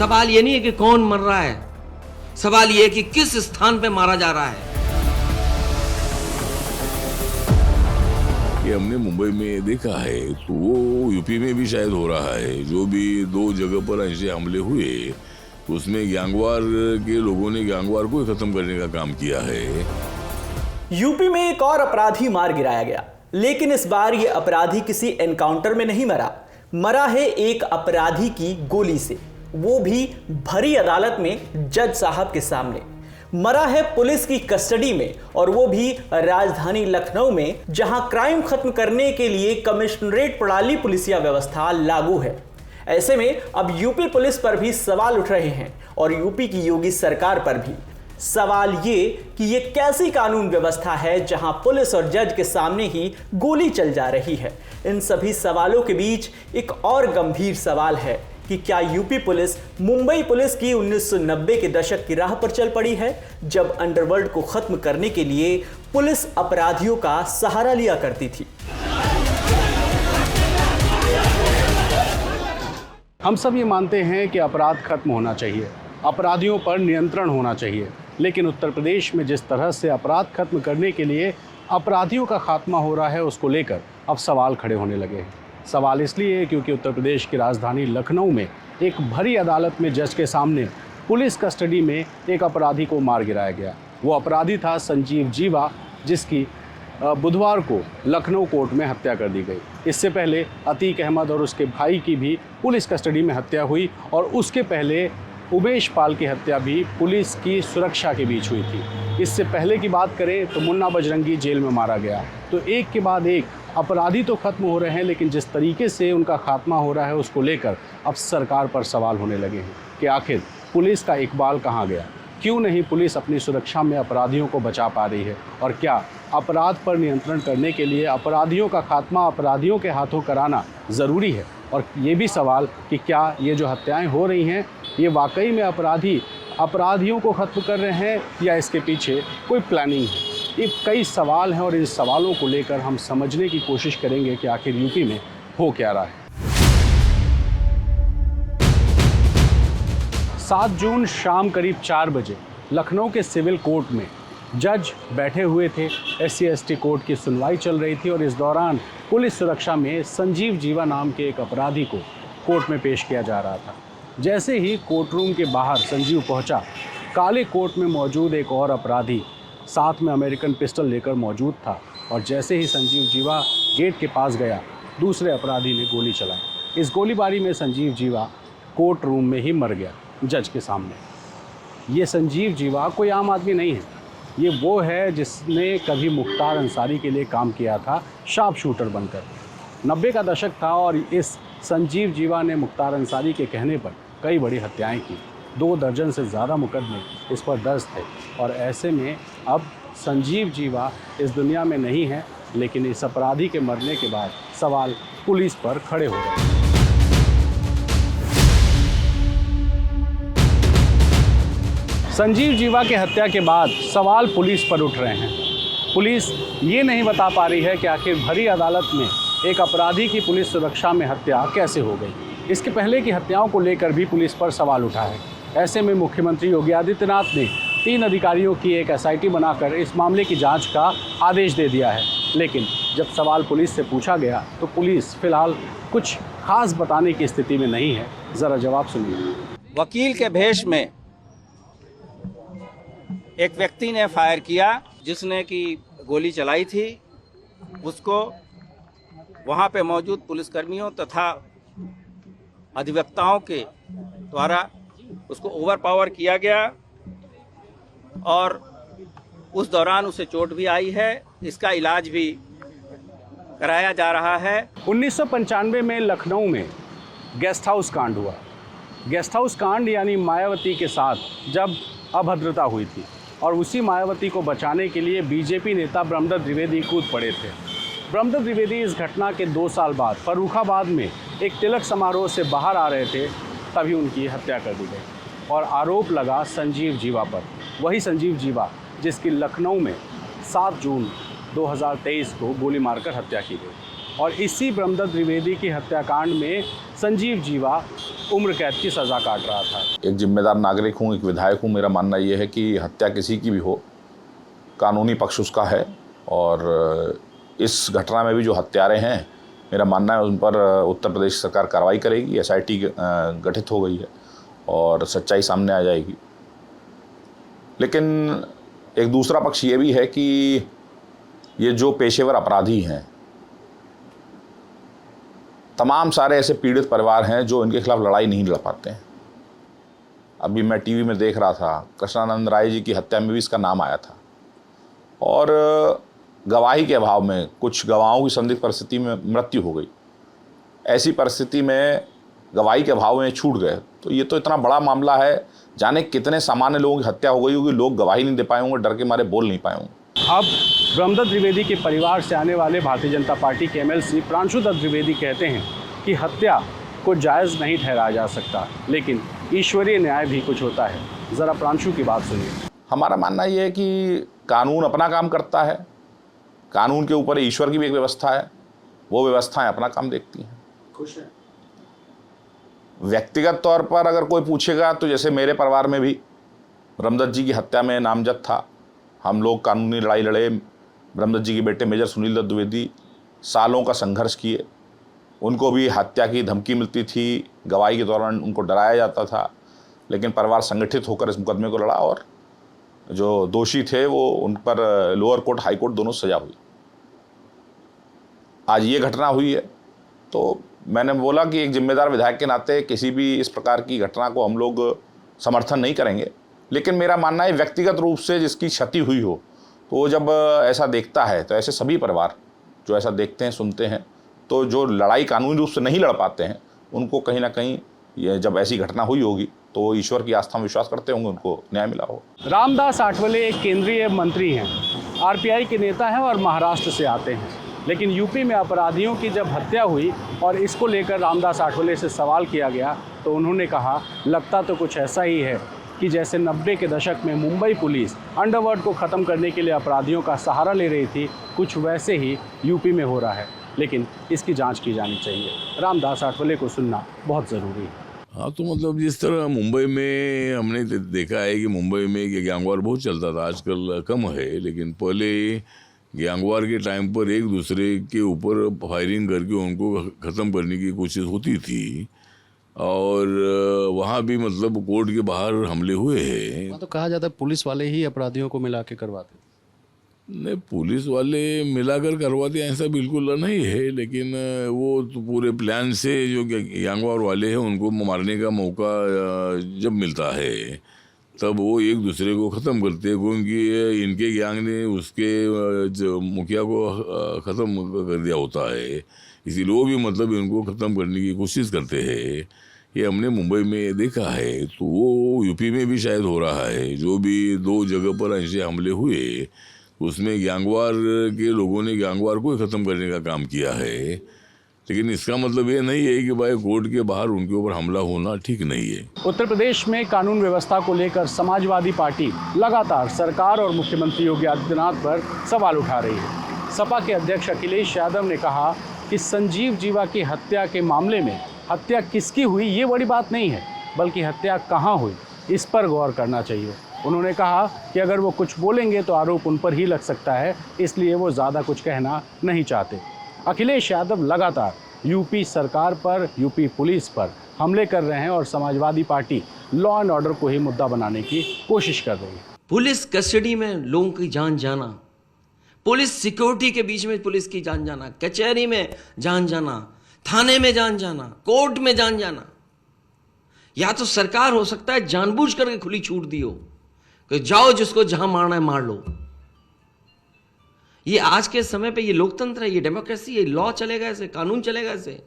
सवाल ये नहीं है कि कौन मर रहा है, सवाल ये है कि किस स्थान पे मारा जा रहा है। ये हमने मुंबई में देखा है, तो वो यूपी में भी शायद हो रहा है। जो भी 2 जगह पर ऐसे हमले हुए, उसमें गैंगवार के लोगों ने गैंगवार को खत्म करने का काम किया है। यूपी में एक और अपराधी मार गिराया गया, लेकिन इस बार ये अपराधी किसी एनकाउंटर में नहीं मरा है एक अपराधी की गोली से, वो भी भरी अदालत में जज साहब के सामने। मरा है पुलिस की कस्टडी में, और वो भी राजधानी लखनऊ में, जहां क्राइम खत्म करने के लिए कमिश्नरेट प्रणाली पुलिसिया व्यवस्था लागू है। ऐसे में अब यूपी पुलिस पर भी सवाल उठ रहे हैं और यूपी की योगी सरकार पर भी। सवाल ये कि ये कैसी कानून व्यवस्था है जहां पुलिस और जज के सामने ही गोली चल जा रही है। इन सभी सवालों के बीच एक और गंभीर सवाल है कि क्या यूपी पुलिस मुंबई पुलिस की 1990 के दशक की राह पर चल पड़ी है, जब अंडरवर्ल्ड को खत्म करने के लिए पुलिस अपराधियों का सहारा लिया करती थी। हम सब ये मानते हैं कि अपराध खत्म होना चाहिए, अपराधियों पर नियंत्रण होना चाहिए, लेकिन उत्तर प्रदेश में जिस तरह से अपराध खत्म करने के लिए अपराधियों का खात्मा हो रहा है, उसको लेकर अब सवाल खड़े होने लगे हैं। सवाल इसलिए क्योंकि उत्तर प्रदेश की राजधानी लखनऊ में एक भरी अदालत में जज के सामने पुलिस कस्टडी में एक अपराधी को मार गिराया गया। वो अपराधी था संजीव जीवा, जिसकी बुधवार को लखनऊ कोर्ट में हत्या कर दी गई। इससे पहले अतीक अहमद और उसके भाई की भी पुलिस कस्टडी में हत्या हुई, और उसके पहले उमेश पाल की हत्या भी पुलिस की सुरक्षा के बीच हुई थी। इससे पहले की बात करें तो मुन्ना बजरंगी जेल में मारा गया। तो एक के बाद एक अपराधी तो खत्म हो रहे हैं, लेकिन जिस तरीके से उनका खात्मा हो रहा है उसको लेकर अब सरकार पर सवाल होने लगे हैं कि आखिर पुलिस का इकबाल कहाँ गया। क्यों नहीं पुलिस अपनी सुरक्षा में अपराधियों को बचा पा रही है, और क्या अपराध पर नियंत्रण करने के लिए अपराधियों का खात्मा अपराधियों के हाथों कराना ज़रूरी है। और ये भी सवाल कि क्या ये जो हत्याएं हो रही हैं, ये वाकई में अपराधियों को खत्म कर रहे हैं या इसके पीछे कोई प्लानिंग है। ये कई सवाल हैं, और इन सवालों को लेकर हम समझने की कोशिश करेंगे कि आखिर यूपी में हो क्या रहा है। 7 जून शाम करीब 4 बजे लखनऊ के सिविल कोर्ट में जज बैठे हुए थे। SC/ST कोर्ट की सुनवाई चल रही थी, और इस दौरान पुलिस सुरक्षा में संजीव जीवा नाम के एक अपराधी को कोर्ट में पेश किया जा रहा था। जैसे ही कोर्ट रूम के बाहर संजीव पहुंचा, काले कोट में मौजूद एक और अपराधी साथ में अमेरिकन पिस्टल लेकर मौजूद था, और जैसे ही संजीव जीवा गेट के पास गया, दूसरे अपराधी ने गोली चलाई। इस गोलीबारी में संजीव जीवा कोर्ट रूम में ही मर गया जज के सामने। ये संजीव जीवा कोई आम आदमी नहीं है, ये वो है जिसने कभी मुख्तार अंसारी के लिए काम किया था शार्प शूटर बनकर। 90 का दशक था, और इस संजीव जीवा ने मुख्तार अंसारी के कहने पर कई बड़ी हत्याएं की। 2 दर्जन से ज़्यादा मुकदमे इस पर दर्ज थे, और ऐसे में अब संजीव जीवा इस दुनिया में नहीं है, लेकिन इस अपराधी के मरने के बाद सवाल पुलिस पर खड़े हो गए। संजीव जीवा के हत्या के बाद सवाल पुलिस पर उठ रहे हैं। पुलिस ये नहीं बता पा रही है कि आखिर भरी अदालत में एक अपराधी की पुलिस सुरक्षा में हत्या कैसे हो गई। इसके पहले की हत्याओं को लेकर भी पुलिस पर सवाल उठा है। ऐसे में मुख्यमंत्री योगी आदित्यनाथ ने 3 अधिकारियों की एक SIT बनाकर इस मामले की जांच का आदेश दे दिया है। लेकिन जब सवाल पुलिस से पूछा गया तो पुलिस फिलहाल कुछ खास बताने की स्थिति में नहीं है। ज़रा जवाब सुनिए। वकील के भेष में एक व्यक्ति ने फायर किया, जिसने कि गोली चलाई थी। उसको वहाँ पे मौजूद पुलिसकर्मियों तथा अधिवक्ताओं के द्वारा उसको ओवरपावर किया गया, और उस दौरान उसे चोट भी आई है। इसका इलाज भी कराया जा रहा है। 1995 में लखनऊ में गेस्ट हाउस कांड हुआ। गेस्ट हाउस कांड यानी मायावती के साथ जब अभद्रता हुई थी, और उसी मायावती को बचाने के लिए बीजेपी नेता ब्रह्मदत्त द्विवेदी कूद पड़े थे। ब्रह्मदत्त द्विवेदी इस घटना के 2 साल बाद फर्रुखाबाद में एक तिलक समारोह से बाहर आ रहे थे, तभी उनकी हत्या कर दी गई, और आरोप लगा संजीव जीवा पर। वही संजीव जीवा जिसकी लखनऊ में 7 जून 2023 को गोली मारकर हत्या की गई। और इसी ब्रह्मदत्त द्विवेदी की हत्याकांड में संजीव जीवा उम्र कैद की सज़ा काट रहा था। एक जिम्मेदार नागरिक हूँ, एक विधायक हूँ, मेरा मानना ये है कि हत्या किसी की भी हो, कानूनी पक्ष उसका है और इस घटना में भी जो हत्यारे हैं, मेरा मानना है उन पर उत्तर प्रदेश सरकार कार्रवाई करेगी। SIT गठित हो गई है और सच्चाई सामने आ जाएगी। लेकिन एक दूसरा पक्ष ये भी है कि ये जो पेशेवर अपराधी हैं, तमाम सारे ऐसे पीड़ित परिवार हैं जो इनके खिलाफ लड़ाई नहीं लड़ पाते हैं। अभी मैं टीवी में देख रहा था, कृष्णानंद राय जी की हत्या में भी इसका नाम आया था और गवाही के अभाव में कुछ गवाहों की संदिग्ध परिस्थिति में मृत्यु हो गई। ऐसी परिस्थिति में गवाही के अभाव में छूट गए, तो ये तो इतना बड़ा मामला है, जाने कितने सामान्य लोगों की हत्या हो गई होगी, लोग गवाही नहीं दे पाए होंगे, डर के मारे बोल नहीं पाए होंगे। अब ब्रह्मदत्त द्विवेदी के परिवार से आने वाले भारतीय जनता पार्टी के MLC प्रांशुदत्त द्विवेदी कहते हैं कि हत्या को जायज़ नहीं ठहराया जा सकता, लेकिन ईश्वरीय न्याय भी कुछ होता है। ज़रा प्रांशु की बात सुनिए। हमारा मानना ये है कि कानून अपना काम करता है, कानून के ऊपर ईश्वर की भी एक व्यवस्था है, वो व्यवस्थाएं अपना काम देखती हैं। खुश है? व्यक्तिगत तौर पर अगर कोई पूछेगा तो जैसे मेरे परिवार में भी ब्रह्मदत्त जी की हत्या में नामजद था, हम लोग कानूनी लड़ाई लड़े। ब्रह्मदत्त जी के बेटे मेजर सुनील दत्त द्विवेदी सालों का संघर्ष किए, उनको भी हत्या की धमकी मिलती थी, गवाही के दौरान उनको डराया जाता था, लेकिन परिवार संगठित होकर इस मुकदमे को लड़ा और जो दोषी थे वो उन पर लोअर कोर्ट हाई कोर्ट दोनों सजा हुई। आज ये घटना हुई है तो मैंने बोला कि एक जिम्मेदार विधायक के नाते किसी भी इस प्रकार की घटना को हम लोग समर्थन नहीं करेंगे, लेकिन मेरा मानना है व्यक्तिगत रूप से जिसकी क्षति हुई हो तो वो जब ऐसा देखता है, तो ऐसे सभी परिवार जो ऐसा देखते हैं सुनते हैं, तो जो लड़ाई कानूनी रूप से नहीं लड़ पाते हैं उनको कहीं ना कहीं ये जब ऐसी घटना हुई होगी तो ईश्वर की आस्था में विश्वास करते होंगे, उनको न्याय मिला हो। रामदास आठवले एक केंद्रीय मंत्री हैं, RPI के नेता हैं और महाराष्ट्र से आते हैं, लेकिन यूपी में अपराधियों की जब हत्या हुई और इसको लेकर रामदास आठवले से सवाल किया गया तो उन्होंने कहा, लगता तो कुछ ऐसा ही है कि जैसे 90 के दशक में मुंबई पुलिस अंडरवर्ल्ड को ख़त्म करने के लिए अपराधियों का सहारा ले रही थी, कुछ वैसे ही यूपी में हो रहा है, लेकिन इसकी जांच की जानी चाहिए। रामदास आठवले को सुनना बहुत ज़रूरी है। हाँ, तो मतलब जिस तरह मुंबई में हमने देखा है कि मुंबई में गैंगवार बहुत चलता था, आजकल कम है, लेकिन पहले गैंगवार के टाइम पर एक दूसरे के ऊपर फायरिंग करके उनको ख़त्म करने की कोशिश होती थी और वहाँ भी मतलब कोर्ट के बाहर हमले हुए हैं। तो कहा जाता है पुलिस वाले ही अपराधियों को मिला के करवाते। नहीं, पुलिस वाले मिलाकर करवाते ऐसा बिल्कुल नहीं है, लेकिन वो तो पूरे प्लान से जो गैंगवार वाले हैं उनको मारने का मौका जब मिलता है तब वो एक दूसरे को ख़त्म करते हैं, क्योंकि इनके गैंग ने उसके जो मुखिया को ख़त्म कर दिया होता है, इसीलिए वो भी मतलब इनको ख़त्म करने की कोशिश करते हैं। ये हमने मुंबई में देखा है, तो वो यूपी में भी शायद हो रहा है। जो भी 2 जगह पर ऐसे हमले हुए उसमें गैंगवार के लोगों ने गैंगवार को ही ख़त्म करने का काम किया है, लेकिन इसका मतलब ये नहीं है कि भाई कोर्ट के बाहर उनके ऊपर हमला होना ठीक नहीं है। उत्तर प्रदेश में कानून व्यवस्था को लेकर समाजवादी पार्टी लगातार सरकार और मुख्यमंत्री योगी आदित्यनाथ पर सवाल उठा रही है। सपा के अध्यक्ष अखिलेश यादव ने कहा कि संजीव जीवा की हत्या के मामले में हत्या किसकी हुई ये बड़ी बात नहीं है, बल्कि हत्या कहाँ हुई इस पर गौर करना चाहिए। उन्होंने कहा कि अगर वो कुछ बोलेंगे तो आरोप उन पर ही लग सकता है, इसलिए वो ज़्यादा कुछ कहना नहीं चाहते। अखिलेश यादव लगातार यूपी सरकार पर, यूपी पुलिस पर हमले कर रहे हैं और Samajwadi party law and order को ही मुद्दा बनाने की कोशिश कर रही है। पुलिस कस्टडी में लोगों की जान जाना, पुलिस सिक्योरिटी के बीच में पुलिस की जान जाना, कचहरी में जान जाना, थाने में जान जाना, कोर्ट में जान जाना, या तो सरकार हो सकता है जानबूझ करके खुली छूट दी हो कि जाओ जिसको जहां मारना है मार लो। ये आज के समय पे ये लोकतंत्र है, ये डेमोक्रेसी है, लॉ चलेगा ऐसे, कानून चलेगा ऐसे।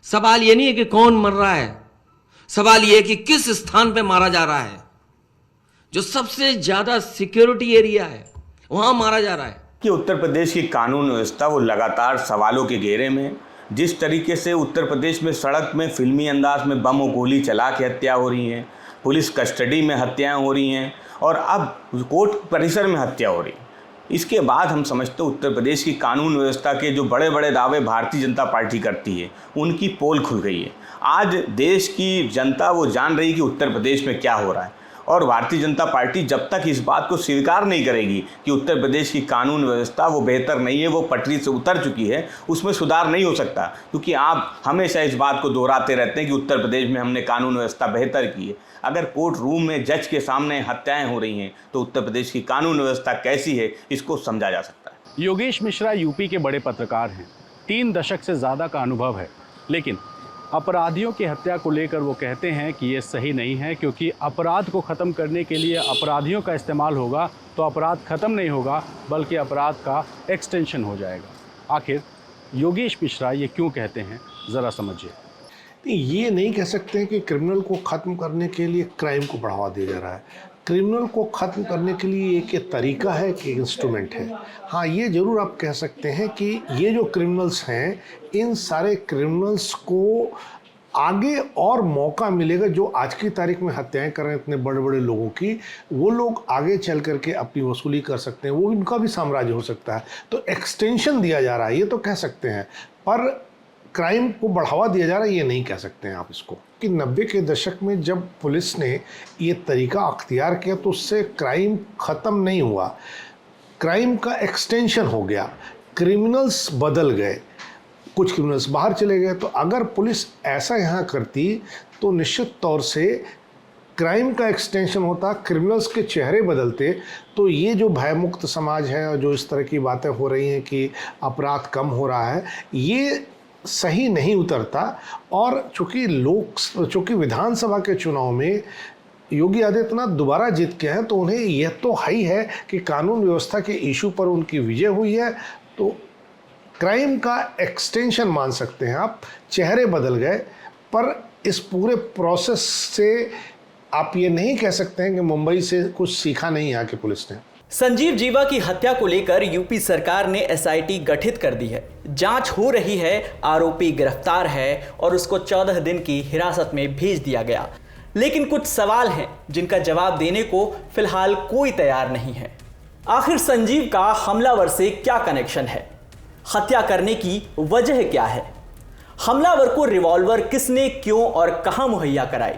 सवाल ये नहीं है कि कौन मर रहा है, सवाल ये है कि किस स्थान पे मारा जा रहा है। जो सबसे ज्यादा सिक्योरिटी एरिया है वहां मारा जा रहा है। कि उत्तर प्रदेश की कानून व्यवस्था वो लगातार सवालों के घेरे में, जिस तरीके से उत्तर प्रदेश में सड़क में फिल्मी अंदाज में बम और गोली चला के हत्या हो रही है, पुलिस कस्टडी में हत्याएं हो रही हैं और अब कोर्ट परिसर में हत्या हो रही है। इसके बाद हम समझते हैं उत्तर प्रदेश की कानून व्यवस्था के जो बड़े बड़े दावे भारतीय जनता पार्टी करती है उनकी पोल खुल गई है। आज देश की जनता वो जान रही है कि उत्तर प्रदेश में क्या हो रहा है, और भारतीय जनता पार्टी जब तक इस बात को स्वीकार नहीं करेगी कि उत्तर प्रदेश की कानून व्यवस्था वो बेहतर नहीं है, वो पटरी से उतर चुकी है, उसमें सुधार नहीं हो सकता। क्योंकि आप हमेशा इस बात को दोहराते रहते हैं कि उत्तर प्रदेश में हमने कानून व्यवस्था बेहतर की है। अगर कोर्ट रूम में जज के सामने हत्याएं हो रही हैं तो उत्तर प्रदेश की कानून व्यवस्था कैसी है, इसको समझा जा सकता है। योगेश मिश्रा यूपी के बड़े पत्रकार हैं, 3 दशक से ज़्यादा का अनुभव है, लेकिन अपराधियों की हत्या को लेकर वो कहते हैं कि ये सही नहीं है, क्योंकि अपराध को ख़त्म करने के लिए अपराधियों का इस्तेमाल होगा तो अपराध ख़त्म नहीं होगा बल्कि अपराध का एक्सटेंशन हो जाएगा। आखिर योगेश मिश्रा ये क्यों कहते हैं, ज़रा समझिए। ये नहीं कह सकते हैं कि क्रिमिनल को ख़त्म करने के लिए क्राइम को बढ़ावा दिया जा रहा है। क्रिमिनल को ख़त्म करने के लिए एक तरीका है, एक इंस्ट्रूमेंट है। हाँ, ये ज़रूर आप कह सकते हैं कि ये जो क्रिमिनल्स हैं, इन सारे क्रिमिनल्स को आगे और मौका मिलेगा। जो आज की तारीख में हत्याएं कर रहे हैं इतने बड़े बड़े लोगों की, वो लोग आगे चल करके अपनी वसूली कर सकते हैं, वो उनका भी साम्राज्य हो सकता है। तो एक्सटेंशन दिया जा रहा है, ये तो कह सकते हैं, पर क्राइम को बढ़ावा दिया जा रहा है ये नहीं कह सकते हैं आप इसको। कि 90 के दशक में जब पुलिस ने ये तरीका अख्तियार किया तो उससे क्राइम ख़त्म नहीं हुआ, क्राइम का एक्सटेंशन हो गया, क्रिमिनल्स बदल गए, कुछ क्रिमिनल्स बाहर चले गए। तो अगर पुलिस ऐसा यहाँ करती तो निश्चित तौर से क्राइम का एक्सटेंशन होता, क्रिमिनल्स के चेहरे बदलते, तो ये जो भयमुक्त समाज है और जो इस तरह की बातें हो रही हैं कि अपराध कम हो रहा है, ये सही नहीं उतरता। और चूँकि विधानसभा के चुनाव में योगी आदित्यनाथ दोबारा जीत के हैं तो उन्हें यह तो हाई है कि कानून व्यवस्था के इशू पर उनकी विजय हुई है, तो क्राइम का एक्सटेंशन मान सकते हैं आप, चेहरे बदल गए। पर इस पूरे प्रोसेस से आप ये नहीं कह सकते हैं कि मुंबई से कुछ सीखा नहीं यहाँ की पुलिस ने। संजीव जीवा की हत्या को लेकर यूपी सरकार ने एसआईटी गठित कर दी है, जांच हो रही है, आरोपी गिरफ्तार है और उसको 14 दिन की हिरासत में भेज दिया गया। लेकिन कुछ सवाल हैं जिनका जवाब देने को फिलहाल कोई तैयार नहीं है। आखिर संजीव का हमलावर से क्या कनेक्शन है? हत्या करने की वजह क्या है? हमलावर को रिवॉल्वर किसने, क्यों और कहां मुहैया कराई?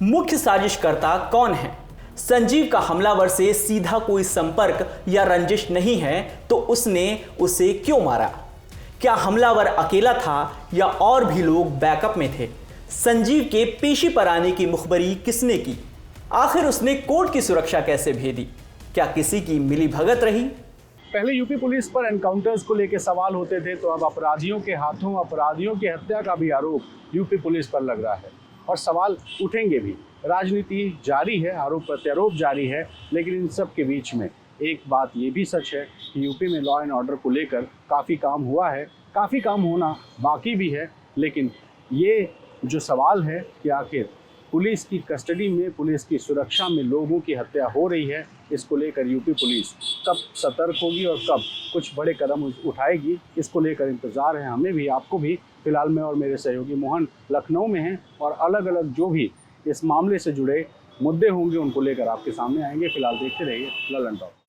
मुख्य साजिशकर्ता कौन है? संजीव का हमलावर से सीधा कोई संपर्क या रंजिश नहीं है तो उसने उसे क्यों मारा? क्या हमलावर अकेला था या और भी लोग बैकअप में थे? संजीव के पेशी पर आने की मुखबरी किसने की? आखिर उसने कोर्ट की सुरक्षा कैसे भेदी? क्या किसी की मिलीभगत रही? पहले यूपी पुलिस पर एनकाउंटर्स को लेकर सवाल होते थे, तो अब अपराधियों के हाथों अपराधियों की हत्या का भी आरोप यूपी पुलिस पर लग रहा है और सवाल उठेंगे भी। राजनीति जारी है, आरोप प्रत्यारोप जारी है, लेकिन इन सब के बीच में एक बात ये भी सच है कि यूपी में लॉ एंड ऑर्डर को लेकर काफ़ी काम हुआ है, काफ़ी काम होना बाकी भी है। लेकिन ये जो सवाल है कि आखिर पुलिस की कस्टडी में, पुलिस की सुरक्षा में लोगों की हत्या हो रही है, इसको लेकर यूपी पुलिस कब सतर्क होगी और कब कुछ बड़े कदम उठाएगी, इसको लेकर इंतज़ार है हमें भी, आपको भी। फिलहाल मैं और मेरे सहयोगी मोहन लखनऊ में हैं और अलग अलग जो भी इस मामले से जुड़े मुद्दे होंगे उनको लेकर आपके सामने आएंगे। फिलहाल देखते रहिए ललन टॉक।